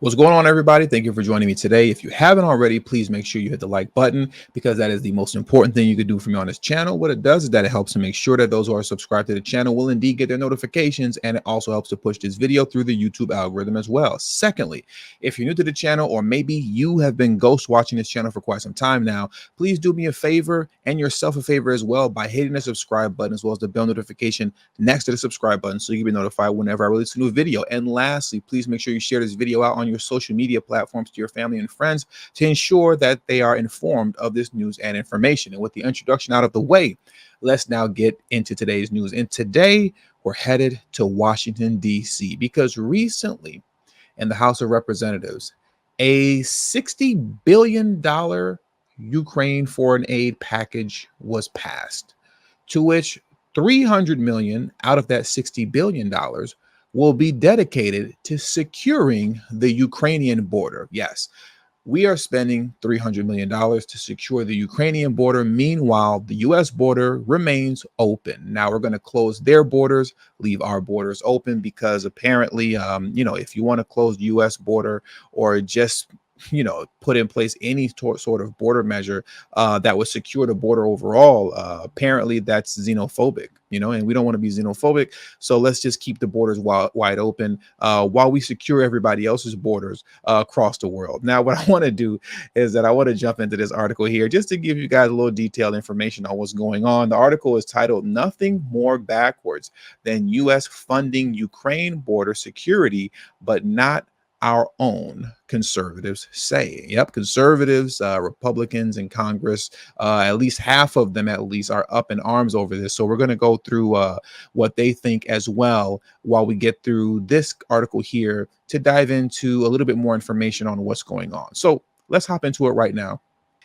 What's going on, everybody? Thank you for joining me today. If you haven't already, please make sure you hit the like button because that is the most important thing you could do for me on this channel. What it does is that it helps to make sure that those who are subscribed to the channel will indeed get their notifications, and it also helps to push this video through the YouTube algorithm as well. Secondly, if you're new to the channel or maybe you have been ghost watching this channel for quite some time now, please do me a favor and yourself a favor as well by hitting the subscribe button as well as the bell notification next to the subscribe button so you can be notified whenever I release a new video. And lastly, please make sure you share this video out on your social media platforms to your family and friends to ensure that they are informed of this news and information. And with the introduction out of the way, let's now get into today's news. And today we're headed to Washington, D.C. because recently in the House of Representatives, a $60 billion Ukraine foreign aid package was passed, to which 300 million out of that $60 billion will be dedicated to securing the Ukrainian border. Yes, we are spending $300 million to secure the Ukrainian border. Meanwhile, the U.S. border remains open. Now we're going to close their borders, leave our borders open because apparently, if you want to close the U.S. border or just put in place any sort of border measure that would secure the border overall, apparently that's xenophobic, and we don't want to be xenophobic. So let's just keep the borders wide open while we secure everybody else's borders across the world. Now, what I want to do is that I want to jump into this article here just to give you guys a little detailed information on what's going on. The article is titled "Nothing More Backwards Than U.S. Funding Ukraine Border Security, but Not Our Own," conservatives say. Yep, conservatives, Republicans in Congress, at least half of them at least are up in arms over this. So we're going to go through what they think as well while we get through this article here to dive into a little bit more information on what's going on. So let's hop into it right now.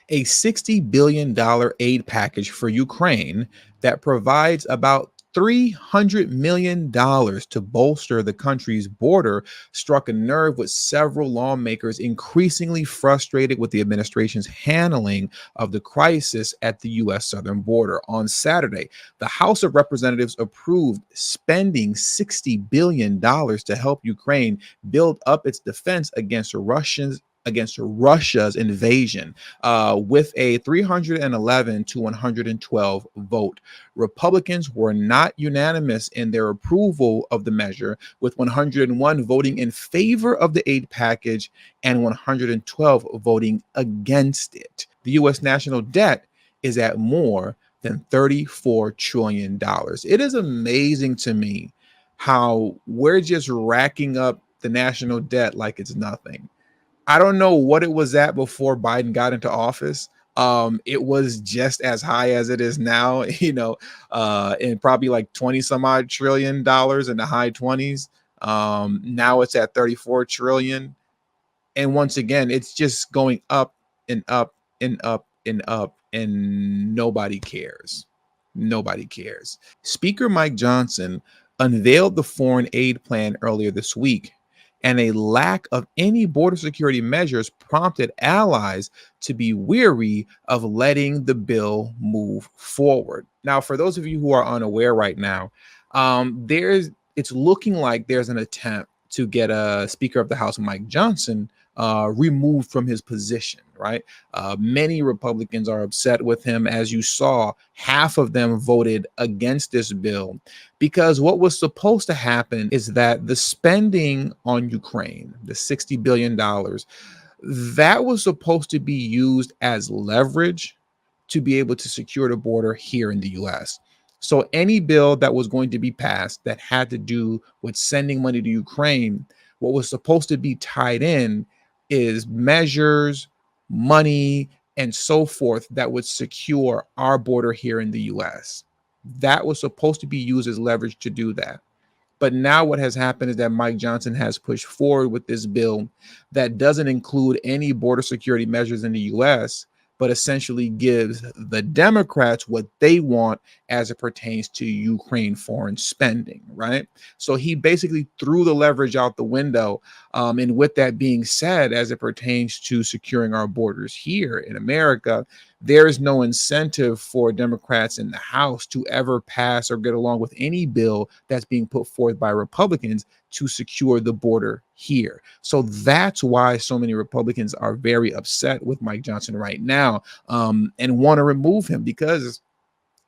A $60 billion aid package for Ukraine that provides about $300 million to bolster the country's border struck a nerve with several lawmakers increasingly frustrated with the administration's handling of the crisis at the U.S. southern border. On Saturday, the House of Representatives approved spending $60 billion to help Ukraine build up its defense against Russia's invasion with a 311 to 112 vote. Republicans were not unanimous in their approval of the measure, with 101 voting in favor of the aid package and 112 voting against it. The U.S. national debt is at more than $34 trillion. It is amazing to me how we're just racking up the national debt like it's nothing. I don't know what it was at before Biden got into office. It was just as high as it is now, and probably like 20 some odd trillion dollars in the high 20s. Now it's at 34 trillion. And once again, it's just going up and up and up and up, and nobody cares. Nobody cares. Speaker Mike Johnson unveiled the foreign aid plan earlier this week, and a lack of any border security measures prompted allies to be weary of letting the bill move forward. Now, for those of you who are unaware right now, it's looking like there's an attempt to get a Speaker of the House, Mike Johnson, removed from his position, right? Many Republicans are upset with him. As you saw, half of them voted against this bill because what was supposed to happen is that the spending on Ukraine, the $60 billion, that was supposed to be used as leverage to be able to secure the border here in the US. So any bill that was going to be passed that had to do with sending money to Ukraine, what was supposed to be tied in is measures, money, and so forth that would secure our border here in the US. That was supposed to be used as leverage to do that. But now what has happened is that Mike Johnson has pushed forward with this bill that doesn't include any border security measures in the US, but essentially gives the Democrats what they want as it pertains to Ukraine foreign spending, right? So he basically threw the leverage out the window. And with that being said, as it pertains to securing our borders here in America, there is no incentive for Democrats in the House to ever pass or get along with any bill that's being put forth by Republicans to secure the border here. So that's why so many Republicans are very upset with Mike Johnson right now, and want to remove him, because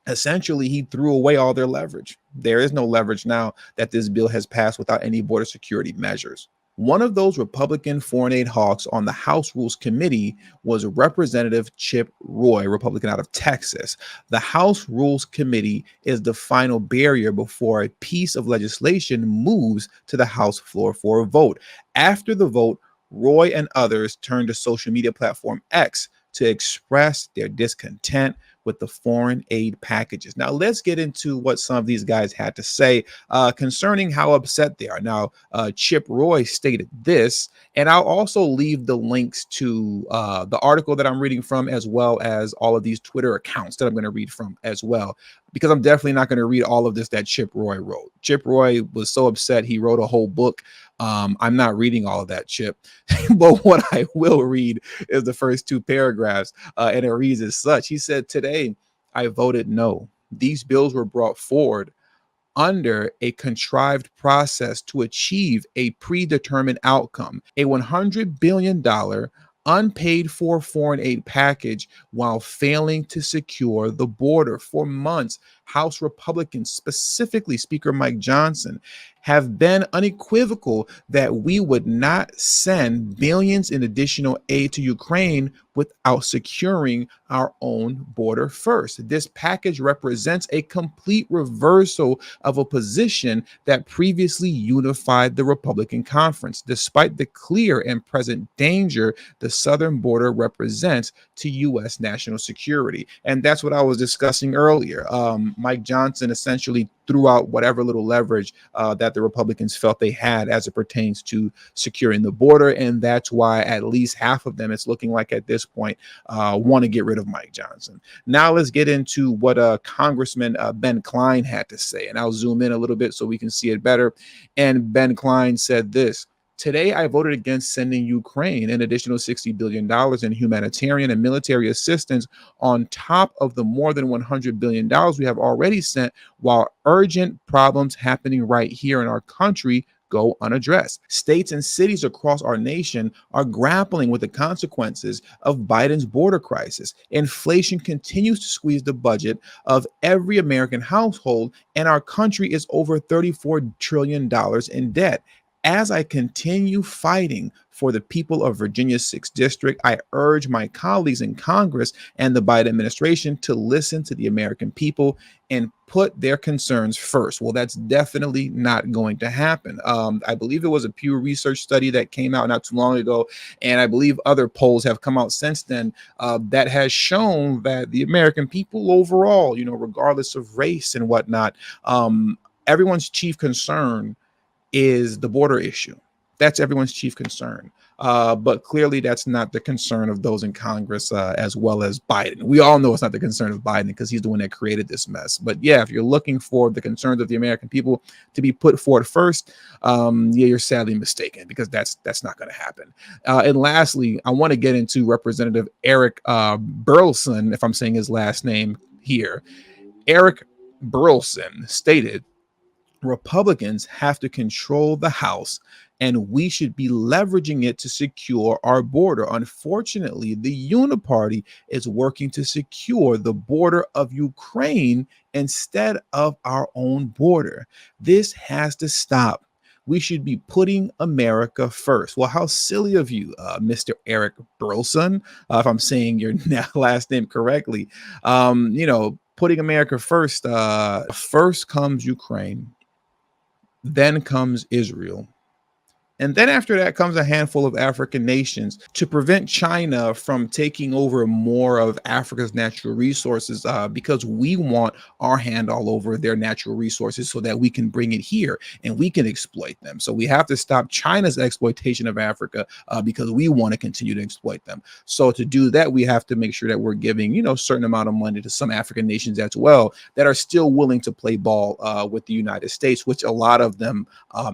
essentially he threw away all their leverage. There is no leverage now that this bill has passed without any border security measures. One of those Republican foreign aid hawks on the House Rules Committee was Representative Chip Roy, Republican out of Texas. The House Rules Committee is the final barrier before a piece of legislation moves to the House floor for a vote. After the vote, Roy and others turned to social media platform X to express their discontent with the foreign aid packages. Now, let's get into what some of these guys had to say concerning how upset they are. Now, Chip Roy stated this, and I'll also leave the links to the article that I'm reading from, as well as all of these Twitter accounts that I'm going to read from as well, because I'm definitely not going to read all of this that Chip Roy wrote. Chip Roy was so upset, he wrote a whole book. I'm not reading all of that, Chip, but what I will read is the first two paragraphs, and it reads as such. He said, "Today, I voted no. These bills were brought forward under a contrived process to achieve a predetermined outcome, a $100 billion unpaid for foreign aid package, while failing to secure the border. For months, House Republicans, specifically Speaker Mike Johnson, have been unequivocal that we would not send billions in additional aid to Ukraine without securing our own border first. This package represents a complete reversal of a position that previously unified the Republican conference, despite the clear and present danger the southern border represents to U.S. national security." And that's what I was discussing earlier. Mike Johnson essentially threw out whatever little leverage that the Republicans felt they had as it pertains to securing the border. And that's why at least half of them, it's looking like at this point, want to get rid of Mike Johnson. Now let's get into what Congressman Ben Cline had to say. And I'll zoom in a little bit so we can see it better. And Ben Cline said this: "Today, I voted against sending Ukraine an additional $60 billion in humanitarian and military assistance on top of the more than $100 billion we have already sent, while urgent problems happening right here in our country go unaddressed. States and cities across our nation are grappling with the consequences of Biden's border crisis. Inflation continues to squeeze the budget of every American household, and our country is over $34 trillion in debt. As I continue fighting for the people of Virginia's 6th District, I urge my colleagues in Congress and the Biden administration to listen to the American people and put their concerns first." Well, that's definitely not going to happen. I believe it was a Pew Research study that came out not too long ago, and I believe other polls have come out since then that has shown that the American people overall, regardless of race and whatnot, everyone's chief concern is the border issue. That's everyone's chief concern. But clearly that's not the concern of those in Congress, as well as Biden. We all know it's not the concern of Biden because he's the one that created this mess. But yeah, if you're looking for the concerns of the American people to be put forward first, you're sadly mistaken, because that's not going to happen. And lastly, I want to get into Representative Eric Burlison, if I'm saying his last name here. Eric Burlison stated, "Republicans have to control the House, and we should be leveraging it to secure our border. Unfortunately, the Uniparty is working to secure the border of Ukraine instead of our own border. This has to stop. We should be putting America first." Well, how silly of you, Mr. Eric Burlison, if I'm saying your last name correctly. Putting America first. First comes Ukraine. Then comes Israel. And then after that comes a handful of African nations to prevent China from taking over more of Africa's natural resources, because we want our hand all over their natural resources so that we can bring it here and we can exploit them. So we have to stop China's exploitation of Africa because we want to continue to exploit them. So to do that, we have to make sure that we're giving, a certain amount of money to some African nations as well that are still willing to play ball with the United States, which a lot of them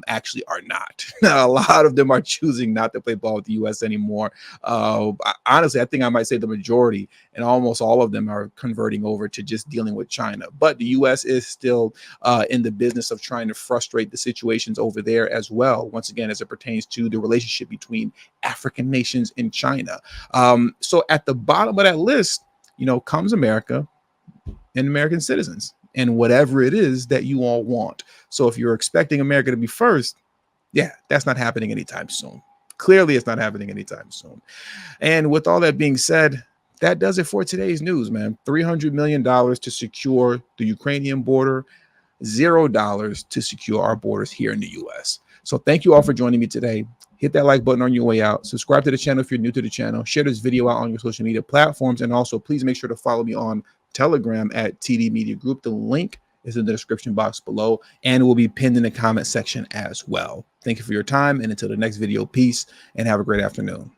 actually are not. A lot of them are choosing not to play ball with the U.S. anymore. Honestly, I think I might say the majority, and almost all of them are converting over to just dealing with China. But the U.S. is still in the business of trying to frustrate the situations over there as well. Once again, as it pertains to the relationship between African nations and China. So at the bottom of that list, comes America and American citizens and whatever it is that you all want. So if you're expecting America to be first, yeah, that's not happening anytime soon. Clearly, it's not happening anytime soon. And with all that being said, that does it for today's news, man. $300 million to secure the Ukrainian border, $0 to secure our borders here in the US. So thank you all for joining me today. Hit that like button on your way out. Subscribe to the channel if you're new to the channel. Share this video out on your social media platforms. And also, please make sure to follow me on Telegram at TD Media Group. The link is in the description box below and will be pinned in the comment section as well. Thank you for your time. And until the next video, peace and have a great afternoon.